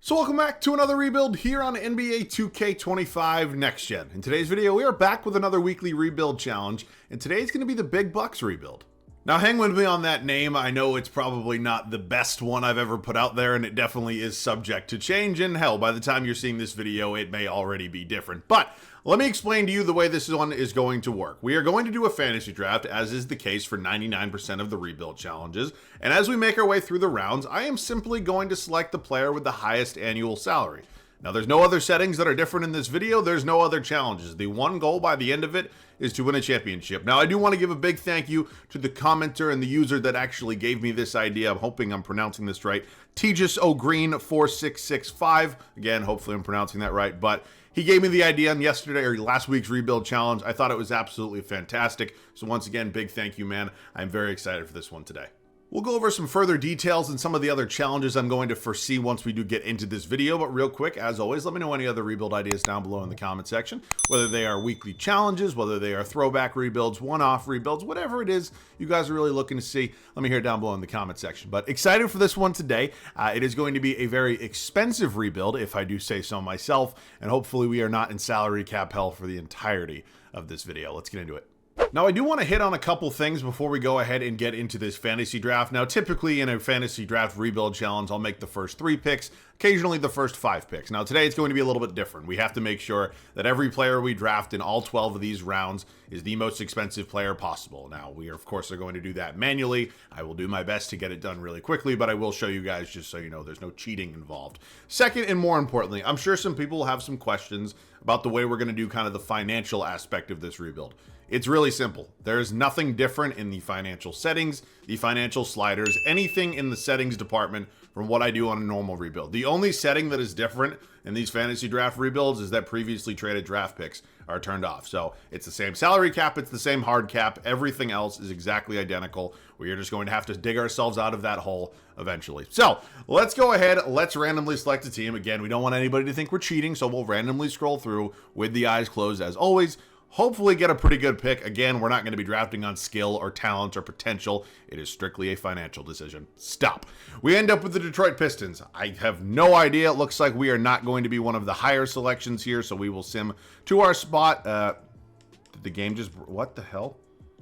So welcome back to another rebuild here on NBA 2K25 Next Gen. In today's video, we are back with another weekly rebuild challenge, and today's going to be the Big Bucks rebuild. Now hang with me on that name. I know it's probably not the best one I've ever put out there, and it definitely is subject to change, and hell, by the time you're seeing this video, it may already be different. But let me explain to you the way this one is going to work. We are going to do a fantasy draft, as is the case for 99% of the rebuild challenges, and as we make our way through the rounds, I am simply going to select the player with the highest annual salary. Now, there's no other settings that are different in this video. There's no other challenges. The one goal by the end of it is to win a championship. Now, I do want to give a big thank you to the commenter and the user that actually gave me this idea. I'm hoping I'm pronouncing this right. Tejas O'Green 4665. Again, hopefully I'm pronouncing that right. But he gave me the idea on yesterday or last week's rebuild challenge. I thought it was absolutely fantastic. So once again, big thank you, man. I'm very excited for this one today. We'll go over some further details and some of the other challenges I'm going to foresee once we do get into this video, but real quick, as always, let me know any other rebuild ideas down below in the comment section, whether they are weekly challenges, whether they are throwback rebuilds, one-off rebuilds, whatever it is you guys are really looking to see, let me hear it down below in the comment section. But excited for this one today. It is going to be a very expensive rebuild, if I do say so myself, and hopefully we are not in salary cap hell for the entirety of this video. Let's get into it. Now, I do want to hit on a couple things before we go ahead and get into this fantasy draft. Now, typically in a fantasy draft rebuild challenge, I'll make the first 3 picks, occasionally the first 5 picks. Now, today it's going to be a little bit different. We have to make sure that every player we draft in all 12 of these rounds is the most expensive player possible. Now, we, of course, are going to do that manually. I will do my best to get it done really quickly, but I will show you guys just so you know there's no cheating involved. Second, and more importantly, I'm sure some people will have some questions about the way we're going to do kind of the financial aspect of this rebuild. It's really simple. There's nothing different in the financial settings, the financial sliders, anything in the settings department from what I do on a normal rebuild. The only setting that is different in these fantasy draft rebuilds is that previously traded draft picks are turned off. So it's the same salary cap, it's the same hard cap, everything else is exactly identical. We are just going to have to dig ourselves out of that hole eventually. So let's go ahead, let's randomly select a team. Again, we don't want anybody to think we're cheating, so we'll randomly scroll through with the eyes closed as always. Hopefully get a pretty good pick. Again, we're not going to be drafting on skill or talent or potential. It is strictly a financial decision. Stop. We end up with the Detroit Pistons. I have no idea. It looks like we are not going to be one of the higher selections here, so we will sim to our spot. Did the game just... What the hell?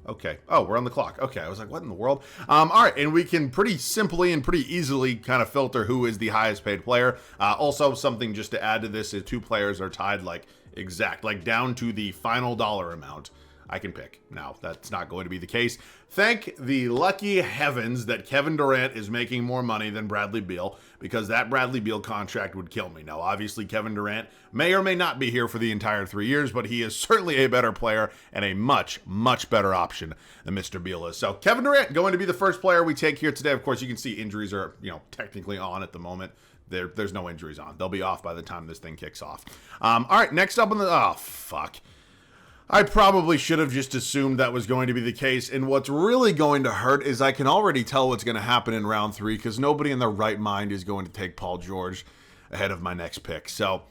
Okay. Oh, we're on the clock. Okay, I was like, what in the world? All right, and we can pretty simply and pretty easily kind of filter who is the highest paid player. Also, something just to add to this is 2 players are tied like down to the final dollar amount I can pick. Now, that's not going to be the case. Thank the lucky heavens that Kevin Durant is making more money than Bradley Beal, because that Bradley Beal contract would kill me. Now, obviously, Kevin Durant may or may not be here for the entire 3 years, but he is certainly a better player and a much, much better option than Mr. Beal is. So, Kevin Durant going to be the first player we take here today. Of course, you can see injuries are, technically on at the moment. There's no injuries on. They'll be off by the time this thing kicks off. All right, next up on the... Oh, fuck. I probably should have just assumed that was going to be the case, and what's really going to hurt is I can already tell what's going to happen in round 3, because nobody in their right mind is going to take Paul George ahead of my next pick. So,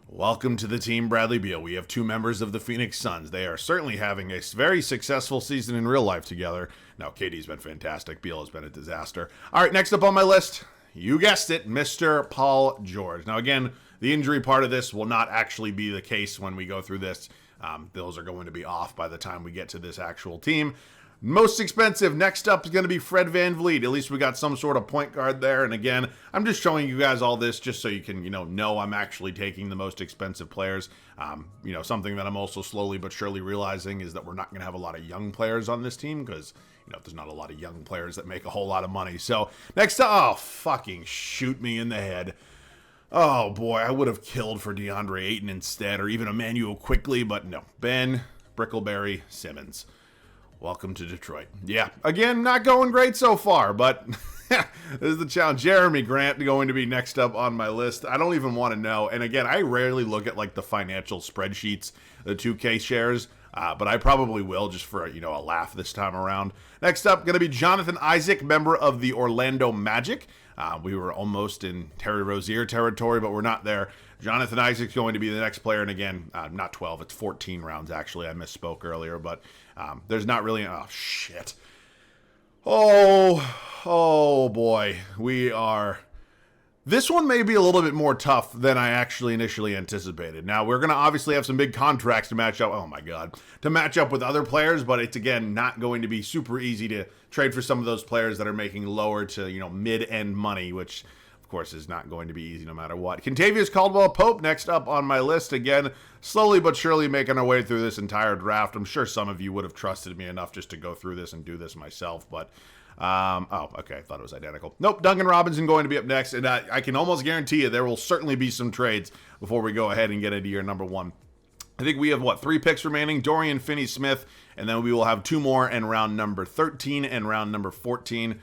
welcome to the team, Bradley Beal. We have 2 members of the Phoenix Suns. They are certainly having a very successful season in real life together. Now, KD's been fantastic. Beal has been a disaster. All right, next up on my list... You guessed it, Mr. Paul George. Now, again, the injury part of this will not actually be the case when we go through this. Those are going to be off by the time we get to this actual team. Most expensive, next up is going to be Fred VanVleet. At least we got some sort of point guard there. And again, I'm just showing you guys all this just so you can, know I'm actually taking the most expensive players. Something that I'm also slowly but surely realizing is that we're not going to have a lot of young players on this team because... there's not a lot of young players that make a whole lot of money. So, next up, oh, fucking shoot me in the head. Oh, boy, I would have killed for DeAndre Ayton instead, or even Emmanuel quickly, but no. Ben Brickleberry Simmons. Welcome to Detroit. Yeah, again, not going great so far, but this is the challenge. Jeremy Grant going to be next up on my list. I don't even want to know. And again, I rarely look at, the financial spreadsheets, the 2K shares. But I probably will just for, a laugh this time around. Next up, going to be Jonathan Isaac, member of the Orlando Magic. We were almost in Terry Rozier territory, but we're not there. Jonathan Isaac's going to be the next player. And again, not 12, it's 14 rounds, actually. I misspoke earlier, but there's not really... Oh, shit. Oh, boy. We are... This one may be a little bit more tough than I actually initially anticipated. Now, we're going to obviously have some big contracts to match up. Oh my God. To match up with other players, but it's, again, not going to be super easy to trade for some of those players that are making lower to, mid-end money, which, of course, is not going to be easy no matter what. Kentavious Caldwell-Pope next up on my list. Again, slowly but surely making our way through this entire draft. I'm sure some of you would have trusted me enough just to go through this and do this myself, but... oh, okay. I thought it was identical. Nope. Duncan Robinson going to be up next. And I can almost guarantee you there will certainly be some trades before we go ahead and get into your number one. I think we have, 3 picks remaining? Dorian Finney-Smith, and then we will have 2 more in round number 13 and round number 14.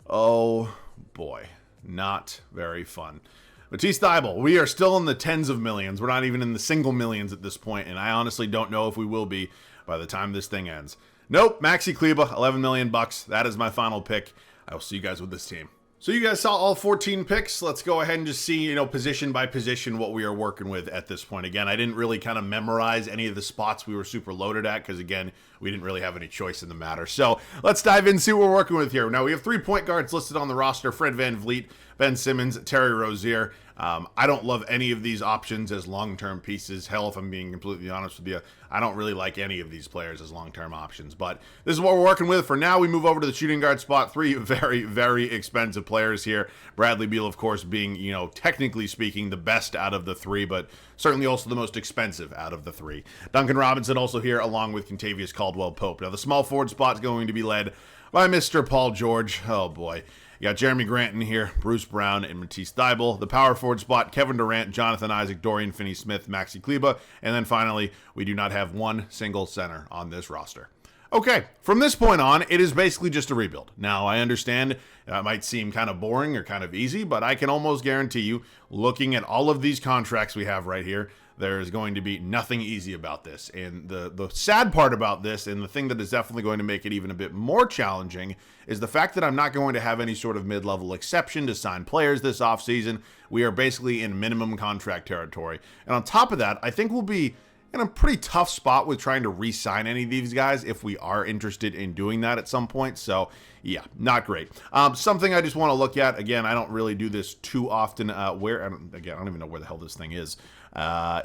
Oh, boy. Not very fun. Matisse Thybulle, we are still in the tens of millions. We're not even in the single millions at this point, and I honestly don't know if we will be by the time this thing ends. Nope, Maxi Kleber, $11 million. That is my final pick. I will see you guys with this team. So you guys saw all 14 picks. Let's go ahead and just see, position by position what we are working with at this point. Again, I didn't really kind of memorize any of the spots we were super loaded at because, again, we didn't really have any choice in the matter. So let's dive in and see what we're working with here. Now, we have 3 point guards listed on the roster: Fred VanVleet, Ben Simmons, Terry Rozier. I don't love any of these options as long-term pieces. Hell, if I'm being completely honest with you, I don't really like any of these players as long-term options. But this is what we're working with. For now, we move over to the shooting guard spot. 3 very, very expensive players here. Bradley Beal, of course, being, technically speaking, the best out of the 3, but certainly also the most expensive out of the 3. Duncan Robinson also here, along with Kentavious Caldwell-Pope. Now, the small forward spot is going to be led by Mr. Paul George. Oh, boy. You got Jeremy Grant in here, Bruce Brown, and Matisse Thybulle. The power forward spot: Kevin Durant, Jonathan Isaac, Dorian Finney-Smith, Maxi Kleber. And then finally, we do not have one single center on this roster. Okay, from this point on, it is basically just a rebuild. Now, I understand that might seem kind of boring or kind of easy, but I can almost guarantee you, looking at all of these contracts we have right here, there is going to be nothing easy about this. And the sad part about this, and the thing that is definitely going to make it even a bit more challenging, is the fact that I'm not going to have any sort of mid-level exception to sign players this offseason. We are basically in minimum contract territory. And on top of that, I think we'll be in a pretty tough spot with trying to re-sign any of these guys if we are interested in doing that at some point. So, yeah, not great. Something I just want to look at. Again, I don't really do this too often. I don't even know where the hell this thing is.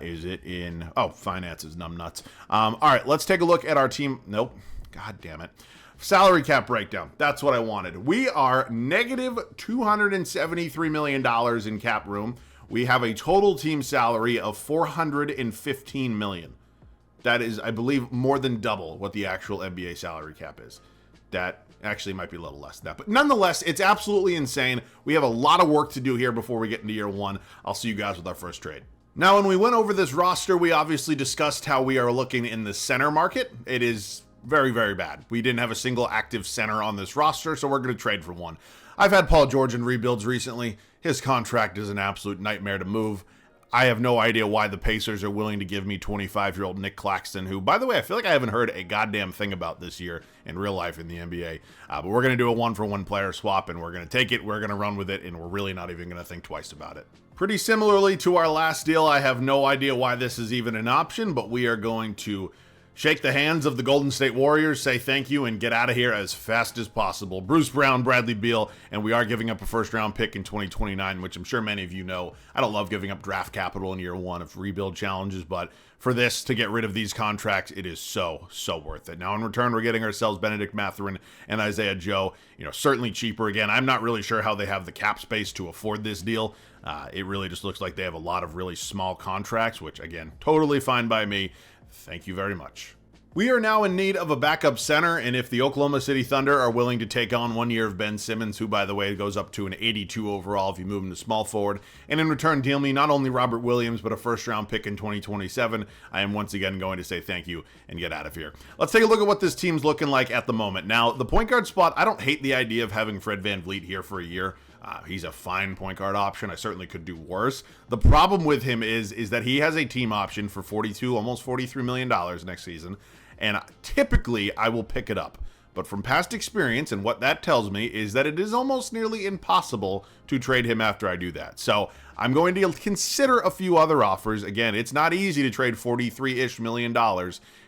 Is it in... Oh, finances, numbnuts. All right, let's take a look at our team. Nope. God damn it. Salary cap breakdown. That's what I wanted. We are negative $273 million in cap room. We have a total team salary of $415 million. That is, I believe, more than double what the actual NBA salary cap is. That actually might be a little less than that. But nonetheless, it's absolutely insane. We have a lot of work to do here before we get into year one. I'll see you guys with our first trade. Now, when we went over this roster, we obviously discussed how we are looking in the center market. It is very, very bad. We didn't have a single active center on this roster, so we're going to trade for one. I've had Paul George in rebuilds recently. His contract is an absolute nightmare to move. I have no idea why the Pacers are willing to give me 25-year-old Nick Claxton, who, by the way, I feel like I haven't heard a goddamn thing about this year in real life in the NBA. But we're going to do a one-for-one player swap, and we're going to take it, we're going to run with it, and we're really not even going to think twice about it. Pretty similarly to our last deal, I have no idea why this is even an option, but we are going to shake the hands of the Golden State Warriors, say thank you, and get out of here as fast as possible. Bruce Brown, Bradley Beal, and we are giving up a first-round pick in 2029, which I'm sure many of you know. I don't love giving up draft capital in year one of rebuild challenges, but for this, to get rid of these contracts, it is so, so worth it. Now, in return, we're getting ourselves Benedict Mathurin and Isaiah Joe, certainly cheaper. Again, I'm not really sure how they have the cap space to afford this deal. It really just looks like they have a lot of really small contracts, which, again, totally fine by me. Thank you very much. We are now in need of a backup center, and if the Oklahoma City Thunder are willing to take on 1 year of Ben Simmons, who, by the way, goes up to an 82 overall if you move him to small forward, and in return deal me not only Robert Williams, but a first-round pick in 2027, I am once again going to say thank you and get out of here. Let's take a look at what this team's looking like at the moment. Now, the point guard spot, I don't hate the idea of having Fred VanVleet here for a year. He's a fine point guard option. I certainly could do worse. The problem with him is that he has a team option for $42, almost $43 million next season, and typically I will pick it up. But from past experience, and what that tells me is that it is almost nearly impossible to trade him after I do that. So I'm going to consider a few other offers. Again, it's not easy to trade $43-ish million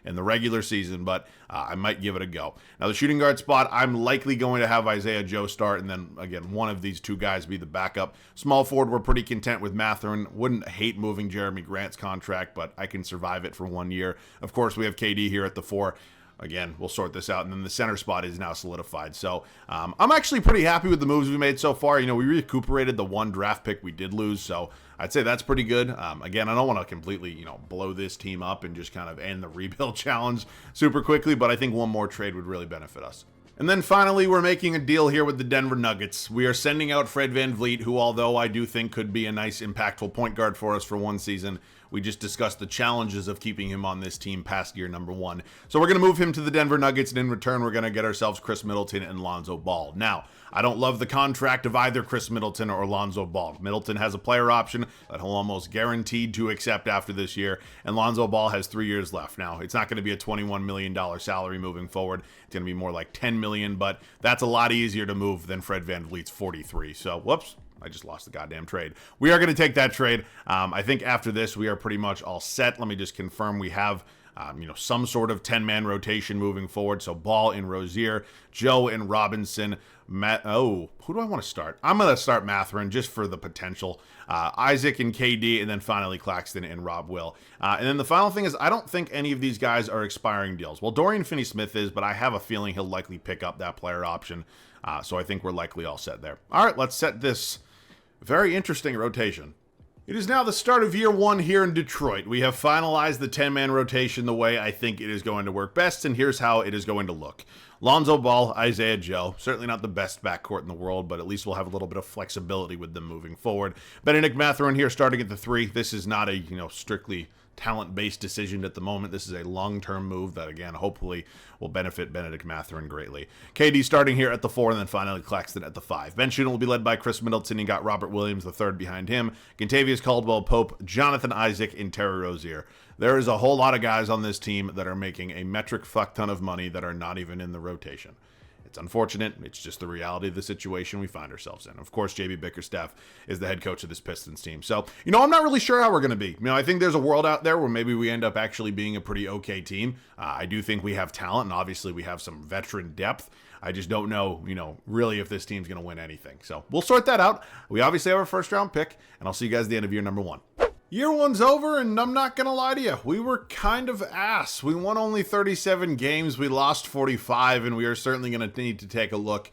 in the regular season, but I might give it a go. Now, the shooting guard spot, I'm likely going to have Isaiah Joe start, and then, again, one of these two guys be the backup. Small forward, we're pretty content with Mathurin. Wouldn't hate moving Jeremy Grant's contract, but I can survive it for 1 year. Of course, we have KD here at the 4. Again, we'll sort this out, and then the center spot is now solidified. So I'm actually pretty happy with the moves we made so far. We recuperated the 1 draft pick we did lose, so I'd say that's pretty good. Again, I don't want to completely, blow this team up and just kind of end the rebuild challenge super quickly, but I think one more trade would really benefit us. And then finally, we're making a deal here with the Denver Nuggets. We are sending out Fred VanVleet, who, although I do think could be a nice, impactful point guard for us for 1 season, we just discussed the challenges of keeping him on this team past year number 1. So we're going to move him to the Denver Nuggets, and in return, we're going to get ourselves Chris Middleton and Lonzo Ball. Now, I don't love the contract of either Chris Middleton or Lonzo Ball. Middleton has a player option that he'll almost guaranteed to accept after this year, and Lonzo Ball has 3 years left. Now, it's not going to be a $21 million salary moving forward. It's going to be more like $10 million, but that's a lot easier to move than Fred VanVleet's 43. So, whoops. I just lost the goddamn trade. We are going to take that trade. I think after this, we are pretty much all set. Let me just confirm we have, some sort of 10-man rotation moving forward. So Ball and Rozier, Joe and Robinson, who do I want to start? I'm going to start Mathurin just for the potential. Isaac and KD, and then finally Claxton and Rob Will. And then the final thing is I don't think any of these guys are expiring deals. Well, Dorian Finney-Smith is, but I have a feeling he'll likely pick up that player option. So I think we're likely all set there. All right, let's set this very interesting rotation. It is now the start of year 1 here in Detroit. We have finalized the 10-man rotation the way I think it is going to work best, and here's how it is going to look. Lonzo Ball, Isaiah Joe, certainly not the best backcourt in the world, but at least we'll have a little bit of flexibility with them moving forward. Benedict Mathurin here starting at the 3. This is not a, strictly talent-based decision at the moment. This is a long-term move that, again, hopefully will benefit Benedict Mathurin greatly. KD starting here at the 4, and then finally Claxton at the 5. Bench shooting will be led by Chris Middleton. You got Robert Williams, the 3rd, behind him. Kentavious Caldwell-Pope, Jonathan Isaac, and Terry Rozier. There is a whole lot of guys on this team that are making a metric fuck ton of money that are not even in the rotation. It's unfortunate. It's just the reality of the situation we find ourselves in. Of course, JB Bickerstaff is the head coach of this Pistons team. So, I'm not really sure how we're going to be. I think there's a world out there where maybe we end up actually being a pretty okay team. I do think we have talent, and obviously we have some veteran depth. I just don't know, really if this team's going to win anything. So we'll sort that out. We obviously have our 1st round pick, and I'll see you guys at the end of year number 1. Year 1's over, and I'm not going to lie to you. We were kind of ass. We won only 37 games. We lost 45, and we are certainly going to need to take a look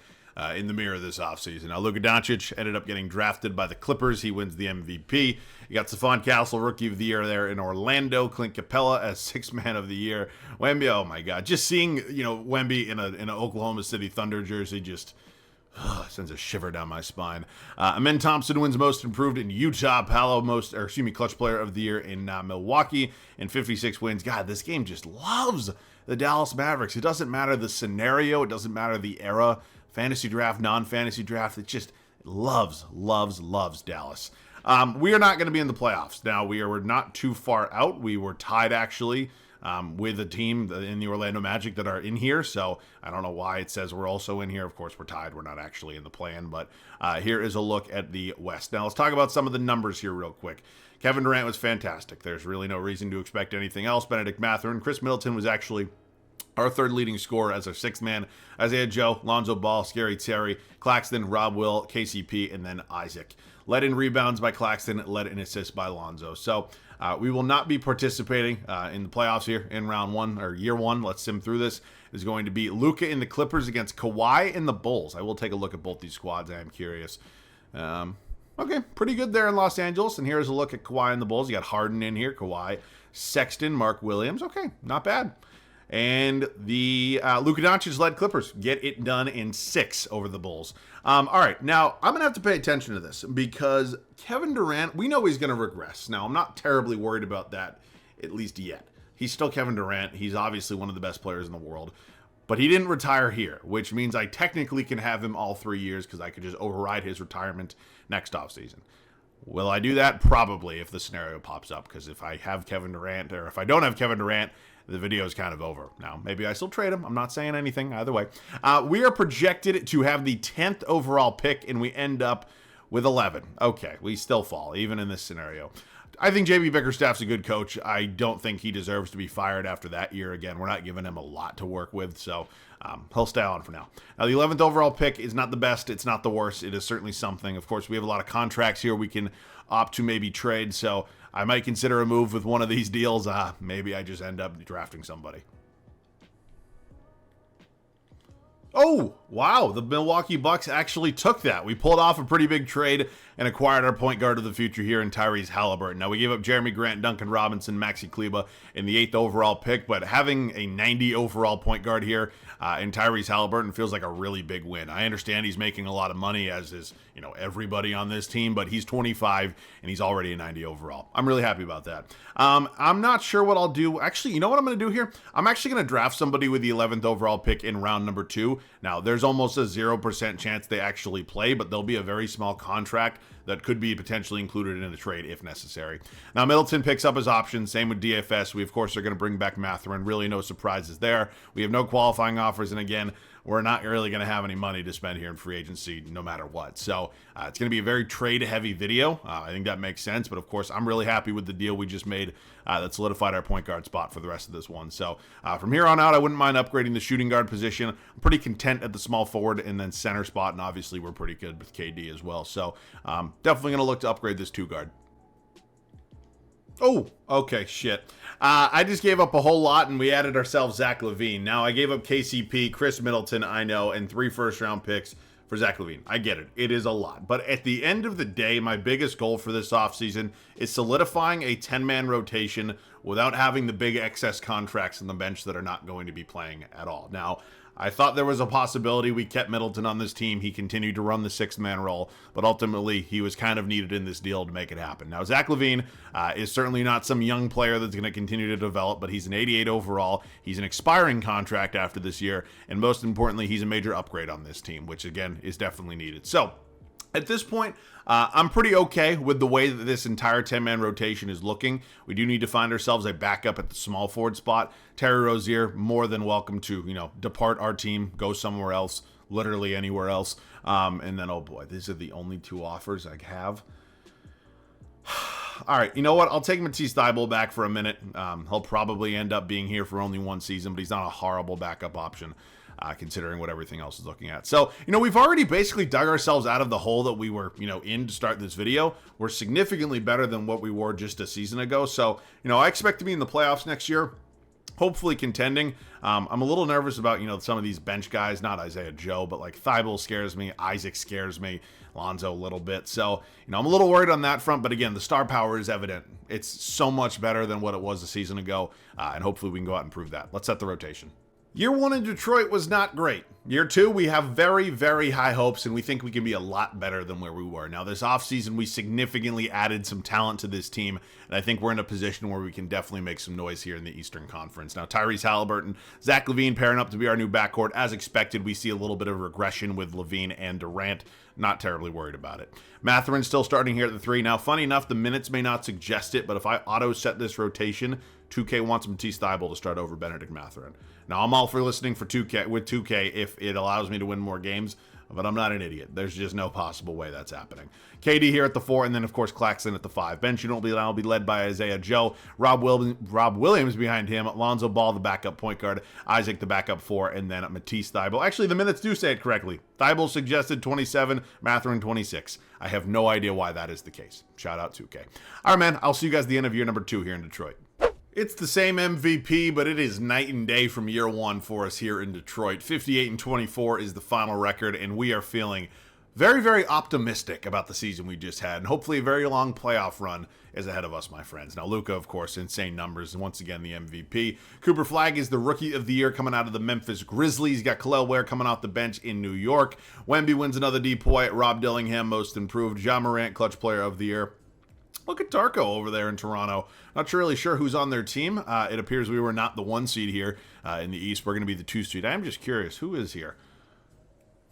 in the mirror this offseason. Now, Luka Doncic ended up getting drafted by the Clippers. He wins the MVP. You got Stephon Castle, Rookie of the Year there in Orlando. Clint Capella as 6th Man of the Year. Wemby, oh my God. Just seeing, Wemby in an Oklahoma City Thunder jersey just sends a shiver down my spine. Amen Thompson wins Most Improved in Utah. Paolo Clutch Player of the Year in Milwaukee, and 56 wins. God, this game just loves the Dallas Mavericks. It doesn't matter the scenario. It doesn't matter the era. Fantasy draft, non-fantasy draft. It just loves Dallas. We are not going to be in the playoffs. Now, we're not too far out. We were tied, actually, with a team in the Orlando Magic that are in here. So I don't know why it says we're also in here. Of course, we're tied. We're not actually in the play-in, but here is a look at the West. Now, let's talk about some of the numbers here real quick. Kevin Durant was fantastic. There's really no reason to expect anything else. Benedict Mathurin. Chris Middleton was actually our 3rd leading scorer as our 6th man. Isaiah Joe, Lonzo Ball, Scary Terry, Claxton, Rob Will, KCP, and then Isaac. Led in rebounds by Claxton, led in assists by Lonzo. So we will not be participating in the playoffs here in round 1 or year 1. Let's sim through this. Is going to be Luka in the Clippers against Kawhi in the Bulls. I will take a look at both these squads. I am curious. Okay, pretty good there in Los Angeles. And here's a look at Kawhi and the Bulls. You got Harden in here, Kawhi, Sexton, Mark Williams. Okay, not bad. And the Luka Doncic-led Clippers get it done in 6 over the Bulls. All right, now I'm going to have to pay attention to this because Kevin Durant, we know he's going to regress. Now, I'm not terribly worried about that, at least yet. He's still Kevin Durant. He's obviously one of the best players in the world. But he didn't retire here, which means I technically can have him all 3 years because I could just override his retirement next offseason. Will I do that? Probably, if the scenario pops up, because if I have Kevin Durant, or if I don't have Kevin Durant, the video is kind of over. Now, maybe I still trade him. I'm not saying anything either way. We are projected to have the 10th overall pick, and we end up with 11. Okay, we still fall, even in this scenario. I think JB Bickerstaff's a good coach. I don't think he deserves to be fired after that year. Again, we're not giving him a lot to work with, so he'll stay on for now. Now, the 11th overall pick is not the best. It's not the worst. It is certainly something. Of course, we have a lot of contracts here we can opt to maybe trade, so I might consider a move with one of these deals. Maybe I just end up drafting somebody. Oh, wow, the Milwaukee Bucks actually took that. We pulled off a pretty big trade and acquired our point guard of the future here in Tyrese Halliburton. Now, we gave up Jeremy Grant, Duncan Robinson, Maxi Kleba in the 8th overall pick, but having a 90 overall point guard here in Tyrese Halliburton feels like a really big win. I understand he's making a lot of money, as is, everybody on this team, but he's 25 and he's already a 90 overall. I'm really happy about that. I'm not sure what I'll do. Actually, you know what I'm going to do here? I'm actually going to draft somebody with the 11th overall pick in round number 2. Now, there's almost a 0% chance they actually play, but there'll be a very small contract that could be potentially included in a trade if necessary. Now, Middleton picks up his options. Same with DFS. We, of course, are going to bring back Mathurin. Really no surprises there. We have no qualifying offers. And again, we're not really going to have any money to spend here in free agency no matter what. So it's going to be a very trade-heavy video. I think that makes sense. But, of course, I'm really happy with the deal we just made that solidified our point guard spot for the rest of this one. So from here on out, I wouldn't mind upgrading the shooting guard position. I'm pretty content at the small forward and then center spot. And obviously, we're pretty good with KD as well. So definitely going to look to upgrade this 2-guard. Oh, okay, shit. I just gave up a whole lot, and we added ourselves Zach LaVine. Now, I gave up KCP, Chris Middleton, I know, and 3 first-round picks for Zach LaVine. I get it. It is a lot. But at the end of the day, my biggest goal for this offseason is solidifying a 10-man rotation without having the big excess contracts on the bench that are not going to be playing at all. Now, I thought there was a possibility we kept Middleton on this team. He continued to run the 6th-man role, but ultimately he was kind of needed in this deal to make it happen. Now, Zach LaVine is certainly not some young player that's going to continue to develop, but he's an 88 overall. He's an expiring contract after this year, and most importantly, he's a major upgrade on this team, which, again, is definitely needed. So, at this point, I'm pretty okay with the way that this entire 10-man rotation is looking. We do need to find ourselves a backup at the small forward spot. Terry Rozier, more than welcome to, depart our team, go somewhere else, literally anywhere else. And then, oh boy, these are the only 2 offers I have. All right, you know what? I'll take Matisse Thybulle back for a minute. He'll probably end up being here for only 1 season, but he's not a horrible backup option. Considering what everything else is looking at. So, we've already basically dug ourselves out of the hole that we were, in to start this video. We're significantly better than what we were just a season ago. So, I expect to be in the playoffs next year, hopefully contending. I'm a little nervous about, some of these bench guys, not Isaiah Joe, but like Thybulle scares me, Isaac scares me, Lonzo a little bit. So, I'm a little worried on that front, but again, the star power is evident. It's so much better than what it was a season ago, and hopefully we can go out and prove that. Let's set the rotation. Year 1 in Detroit was not great. Year 2, we have very, very high hopes, and we think we can be a lot better than where we were. Now, this offseason, we significantly added some talent to this team, and I think we're in a position where we can definitely make some noise here in the Eastern Conference. Now, Tyrese Halliburton, Zach LaVine pairing up to be our new backcourt. As expected, we see a little bit of regression with LaVine and Durant. Not terribly worried about it. Mathurin still starting here at the 3. Now, funny enough, the minutes may not suggest it, but if I auto-set this rotation, 2K wants Matisse Thybulle to start over Benedict Mathurin. Now, I'm all for listening for 2K if it allows me to win more games, but I'm not an idiot. There's just no possible way that's happening. KD here at the 4, and then, of course, Claxton at the 5. Bench unit will be led by Isaiah Joe, Rob Williams behind him, Lonzo Ball, the backup point guard, Isaac, the backup 4, and then Matisse Thybulle. Actually, the minutes do say it correctly. Thybulle suggested 27, Mathurin 26. I have no idea why that is the case. Shout out 2K. All right, man, I'll see you guys at the end of year number 2 here in Detroit. It's the same MVP, but it is night and day from year 1 for us here in Detroit. 58-24 is the final record, and we are feeling very, very optimistic about the season we just had, and hopefully a very long playoff run is ahead of us, my friends. Now, Luka, of course, insane numbers, and once again, the MVP. Cooper Flagg is the Rookie of the Year coming out of the Memphis Grizzlies. Got Khalil Ware coming off the bench in New York. Wemby wins another DPOY. Rob Dillingham, Most Improved. Ja Morant, Clutch Player of the Year. Look at Darko over there in Toronto. Not really sure who's on their team. It appears we were not the 1 seed here in the East. We're going to be the 2 seed. I'm just curious, who is here?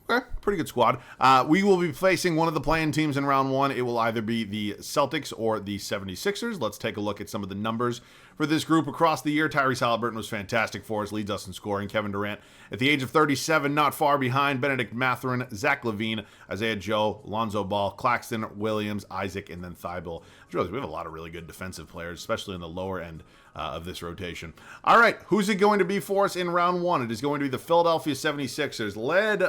Okay, pretty good squad. We will be facing one of the play-in teams in round one. It will either be the Celtics or the 76ers. Let's take a look at some of the numbers for this group across the year. Tyrese Halliburton was fantastic for us, leads us in scoring. Kevin Durant, at the age of 37, not far behind. Benedict Mathurin, Zach LaVine, Isaiah Joe, Lonzo Ball, Claxton, Williams, Isaac, and then Thibault. We have a lot of really good defensive players, especially in the lower end of this rotation. All right, who's it going to be for us in round one? It is going to be the Philadelphia 76ers, led,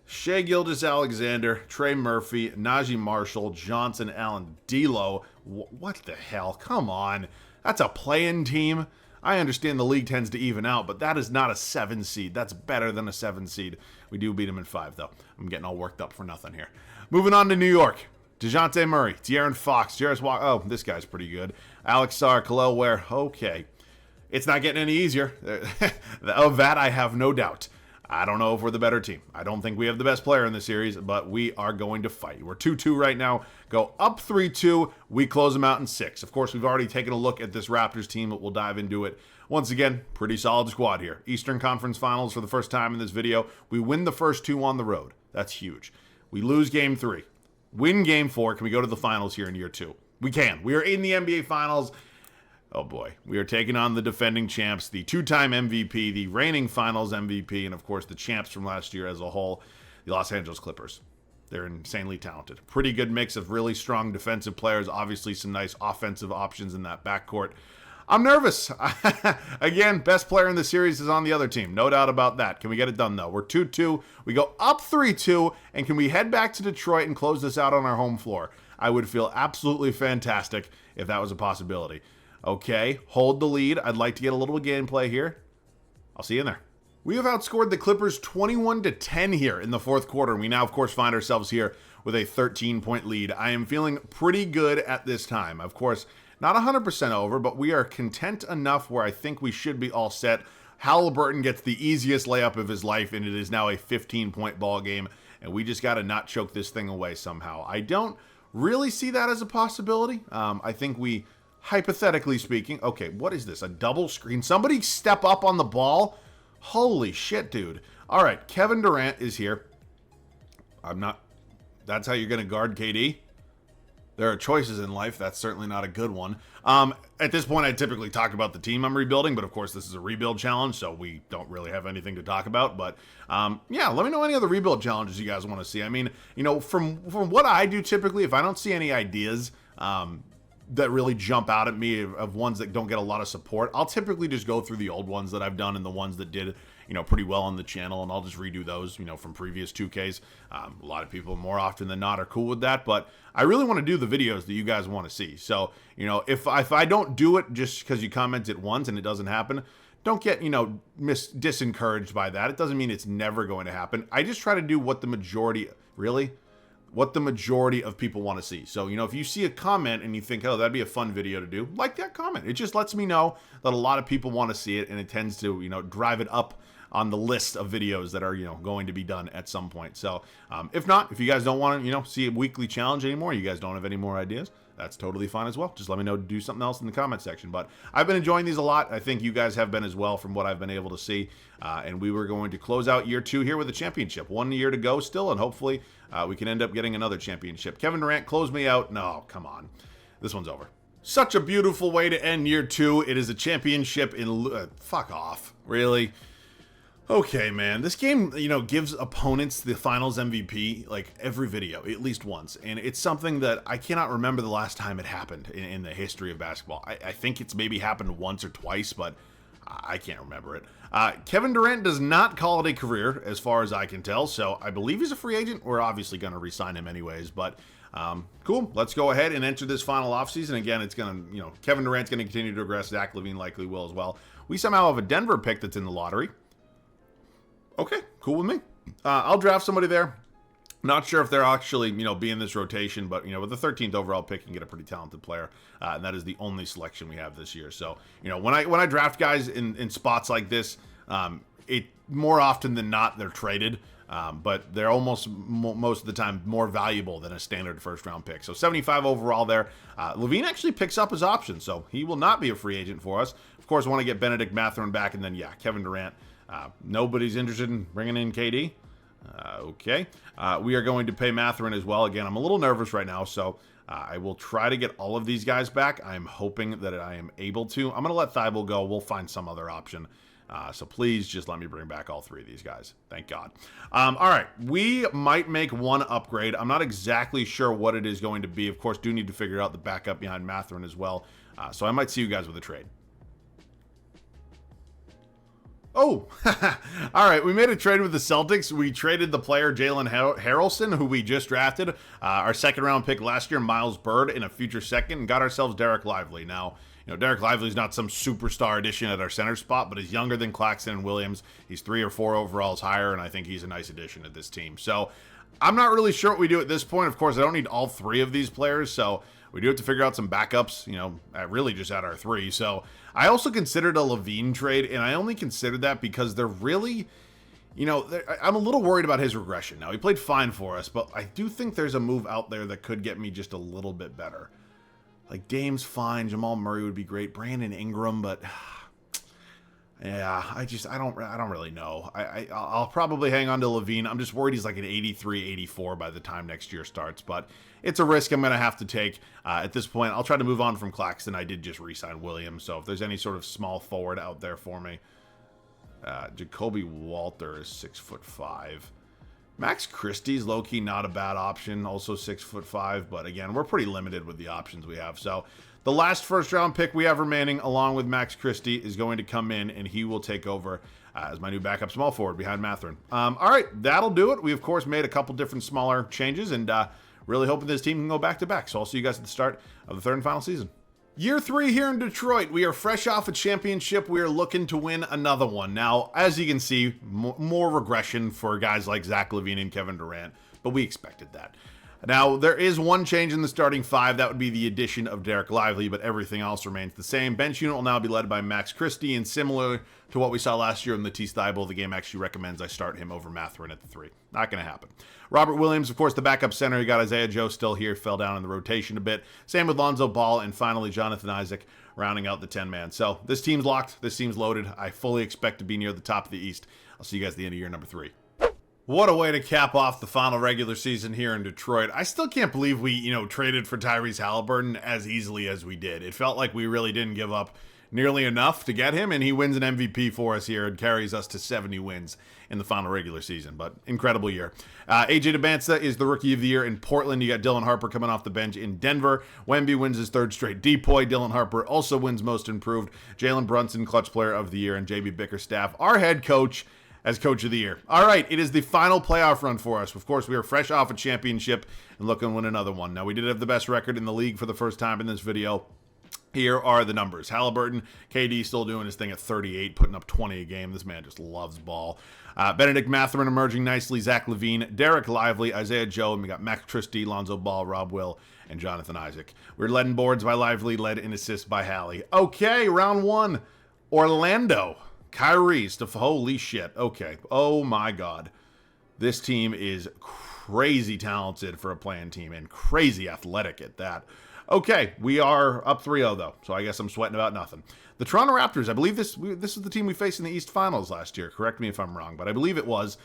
Shai Gilgeous-Alexander, Trey Murphy, Najee Marshall, Johnson, Allen, D'Lo. What the hell? Come on. That's a play-in team. I understand the league tends to even out, but that is not a 7 seed. That's better than a 7 seed. We do beat them in 5, though. I'm getting all worked up for nothing here. Moving on to New York. DeJounte Murray, De'Aaron Fox, Jarris Walker. Oh, this guy's pretty good. Alex Sarr, Khalil Ware. Okay. It's not getting any easier. Of that, I have no doubt. I don't know if we're the better team. I don't think we have the best player in the series, but we are going to fight. We're 2-2 right now. Go up 3-2. We close them out in 6. Of course, we've already taken a look at this Raptors team, but we'll dive into it. Once again, pretty solid squad here. Eastern Conference Finals for the first time in this video. We win the first 2 on the road. That's huge. We lose game 3. Win game 4. Can we go to the finals here in year 2? We can. We are in the NBA Finals. Oh boy, we are taking on the defending champs, the 2-time MVP, the reigning finals MVP, and of course the champs from last year as a whole, the Los Angeles Clippers. They're insanely talented. Pretty good mix of really strong defensive players, obviously some nice offensive options in that backcourt. I'm nervous. Again, best player in the series is on the other team. No doubt about that. Can we get it done, though? We're 2-2. We go up 3-2, and can we head back to Detroit and close this out on our home floor? I would feel absolutely fantastic if that was a possibility. Okay, hold the lead. I'd like to get a little gameplay here. I'll see you in there. We have outscored the Clippers 21-10 here in the fourth quarter. We now, of course, find ourselves here with a 13-point lead. I am feeling pretty good at this time. Of course, not 100% over, but we are content enough where I think we should be all set. Halliburton gets the easiest layup of his life, and it is now a 15-point ball game, and we just got to not choke this thing away somehow. I don't really see that as a possibility. I think we... Hypothetically speaking, okay, what is this? A double screen? Somebody step up on the ball? Holy shit, dude. All right, Kevin Durant is here. That's how you're going to guard KD? There are choices in life. That's certainly not a good one. At this point, I typically talk about the team I'm rebuilding, but of course, this is a rebuild challenge, so we don't really have anything to talk about. But yeah, let me know any other rebuild challenges you guys want to see. I mean, you know, from what I do typically, if I don't see any ideas, that really jump out at me of ones that don't get a lot of support, I'll typically just go through the old ones that I've done and the ones that did, you know, pretty well on the channel, and I'll just redo those, you know, from previous 2Ks. A lot of people more often than not are cool with that, but I really want to do the videos that you guys want to see. So, you know, if I don't do it just because you commented once and it doesn't happen, don't get, you know, disencouraged by that. It doesn't mean it's never going to happen. I just try to do what the majority of people want to see. So, you know, if you see a comment and you think, oh, that'd be a fun video to do, like that comment. It just lets me know that a lot of people want to see it, and it tends to, you know, drive it up on the list of videos that are, you know, going to be done at some point. So, if not, if you guys don't want to, you know, see a weekly challenge anymore, you guys don't have any more ideas, that's totally fine as well. Just let me know to do something else in the comment section. But I've been enjoying these a lot. I think you guys have been as well from what I've been able to see. And we were going to close out year 2 here with a championship. 1 year to go still, and hopefully we can end up getting another championship. Kevin Durant, close me out. No, come on. This one's over. Such a beautiful way to end year 2. It is a championship in... fuck off. Really? Okay, man. This game, you know, gives opponents the finals MVP, like, every video, at least once. And it's something that I cannot remember the last time it happened in the history of basketball. I think it's maybe happened once or twice, but I can't remember it. Kevin Durant does not call it a career, as far as I can tell, so I believe he's a free agent. We're obviously going to re-sign him anyways, but cool. Let's go ahead and enter this final offseason. Again, it's going to, you know, Kevin Durant's going to continue to regress. Zach LaVine likely will as well. We somehow have a Denver pick that's in the lottery. Okay, cool with me. I'll draft somebody there. Not sure if they're actually, you know, be in this rotation, but, you know, with the 13th overall pick, you can get a pretty talented player, and that is the only selection we have this year. So, you know, when I draft guys in spots like this, it more often than not they're traded, but they're almost most of the time more valuable than a standard first round pick. So 75 overall there. LaVine actually picks up his option, so he will not be a free agent for us. Of course, I want to get Benedict Mathurin back, and then yeah, Kevin Durant. Nobody's interested in bringing in KD. Okay. We are going to pay Mathurin as well. Again, I'm a little nervous right now, so I will try to get all of these guys back. I'm hoping that I am able to. I'm going to let Thibault go. We'll find some other option. So please just let me bring back all three of these guys. Thank God. All right. We might make one upgrade. I'm not exactly sure what it is going to be. Of course, do need to figure out the backup behind Mathurin as well. So I might see you guys with a trade. Oh, all right. We made a trade with the Celtics. We traded the player Jalen Harrelson, who we just drafted, our second-round pick last year, Miles Bird, in a future second, and got ourselves Derek Lively. Now, you know, Derek Lively's not some superstar addition at our center spot, but he's younger than Claxton and Williams. He's 3 or 4 overalls higher, and I think he's a nice addition to this team. So I'm not really sure what we do at this point. Of course, I don't need all 3 of these players, so we do have to figure out some backups, you know, really just at our 3. So I also considered a Levine trade, and I only considered that because they're really, you know, I'm a little worried about his regression. Now, he played fine for us, but I do think there's a move out there that could get me just a little bit better. Like, Dame's fine. Jamal Murray would be great. Brandon Ingram, but yeah, I don't really know. I'll probably hang on to Levine. I'm just worried he's like an 83, 84 by the time next year starts, but it's a risk I'm going to have to take. At this point, I'll try to move on from Claxton. I did just re-sign Williams, so if there's any sort of small forward out there for me. Jacoby Walter is 6'5". Max Christie's low-key not a bad option, also 6'5", but again, we're pretty limited with the options we have. So the last first-round pick we have remaining, along with Max Christie, is going to come in, and he will take over as my new backup small forward behind Mathurin. All right, that'll do it. We, of course, made a couple different smaller changes, and really hoping this team can go back-to-back. So I'll see you guys at the start of the 3rd and final season. Year 3 here in Detroit. We are fresh off a championship. We are looking to win another one. Now, as you can see, more regression for guys like Zach LaVine and Kevin Durant, but we expected that. Now, there is one change in the starting 5. That would be the addition of Derek Lively, but everything else remains the same. Bench unit will now be led by Max Christie, and similar to what we saw last year in the Thibault, the game actually recommends I start him over Mathurin at the 3. Not going to happen. Robert Williams, of course, the backup center. You got Isaiah Joe still here, fell down in the rotation a bit. Same with Lonzo Ball, and finally Jonathan Isaac rounding out the 10-man. So this team's locked. This team's loaded. I fully expect to be near the top of the East. I'll see you guys at the end of year number 3. What a way to cap off the final regular season here in Detroit. I still can't believe we, traded for Tyrese Halliburton as easily as we did. It felt like we really didn't give up nearly enough to get him, and he wins an MVP for us here and carries us to 70 wins in the final regular season. But incredible year. AJ Debantza is the Rookie of the Year in Portland. You got Dylan Harper coming off the bench in Denver. Wemby wins his 3rd straight DPOY. Dylan Harper also wins Most Improved. Jalen Brunson, Clutch Player of the Year, and JB Bickerstaff, our head coach, as Coach of the Year. All right, it is the final playoff run for us. Of course, we are fresh off a championship and looking to win another one. Now, we did have the best record in the league for the first time in this video. Here are the numbers. Halliburton, KD still doing his thing at 38, putting up 20 a game. This man just loves ball. Benedict Mathurin emerging nicely. Zach LaVine, Derek Lively, Isaiah Joe, and we got Max Christie, Lonzo Ball, Rob Will, and Jonathan Isaac. We're led in boards by Lively, led in assists by Hallie. Okay, round 1. Orlando. Kyrie, holy shit. Okay. Oh my God. This team is crazy talented for a playing team and crazy athletic at that. Okay, we are up 3-0 though, so I guess I'm sweating about nothing. The Toronto Raptors, I believe this is the team we faced in the East Finals last year. Correct me if I'm wrong, but I believe it was.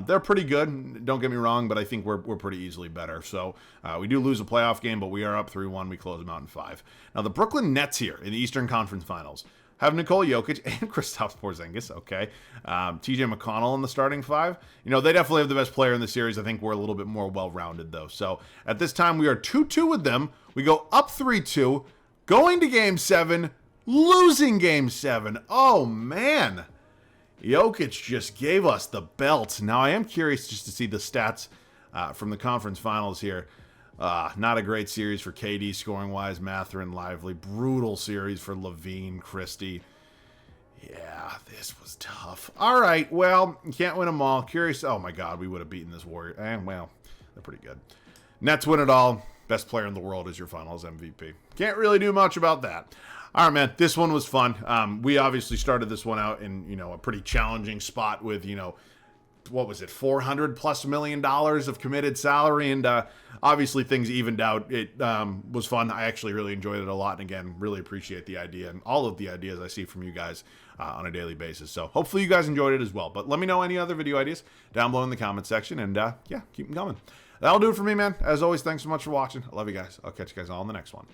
They're pretty good, don't get me wrong, but I think we're pretty easily better. So we do lose a playoff game, but we are up 3-1. We close them out in 5. Now the Brooklyn Nets here in the Eastern Conference Finals have Nikola Jokic and Kristaps Porzingis, okay. TJ McConnell in the starting 5. They definitely have the best player in the series. I think we're a little bit more well-rounded, though. So at this time, we are 2-2 with them. We go up 3-2, going to Game 7, losing Game 7. Oh, man. Jokic just gave us the belt. Now, I am curious just to see the stats from the conference finals here. Not a great series for KD scoring-wise. Mathurin, Lively. Brutal series for LaVine, Christie. Yeah, this was tough. All right, well, you can't win them all. Curious. Oh, my God, we would have beaten this Warrior. Well, they're pretty good. Nets win it all. Best player in the world is your finals MVP. Can't really do much about that. All right, man, this one was fun. We obviously started this one out in, a pretty challenging spot with, what was it, $400+ million of committed salary, and obviously things evened out. It was fun. I actually really enjoyed it a lot, and again, really appreciate the idea and all of the ideas I see from you guys on a daily basis. So hopefully you guys enjoyed it as well. But let me know any other video ideas down below in the comment section, and yeah, keep them coming. That'll do it for me, man. As always, thanks so much for watching. I love you guys. I'll catch you guys all in the next one.